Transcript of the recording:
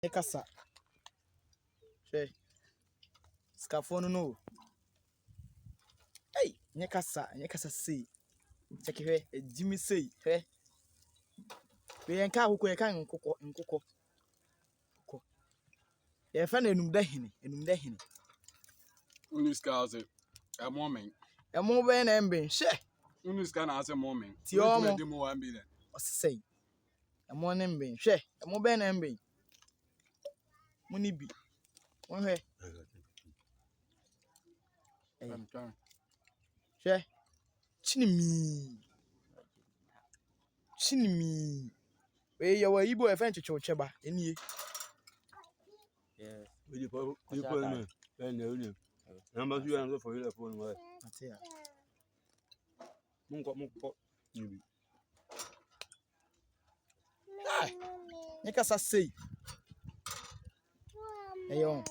Ekasa. She. Scaffono no. Hey, nyekasa say. Check here, Jimmy say, hey. We enka akoko e kan nkoko. Ye fa na enum da hene. Uniska ase a moment. E mo be na embe, she. Uniska na ase moment. Ti omo. Di mo 1 billion. Osei. E mo na embe, she. E mo be na embe. Muni bi. Won hwe. I'm trying. She. Chinimi. We ye wa Igbo e fa ncheche cheba, enie. Yes. We put in there. Number 2 and go for your phone. Atia. Munko. Nyekasa sei. Eyo.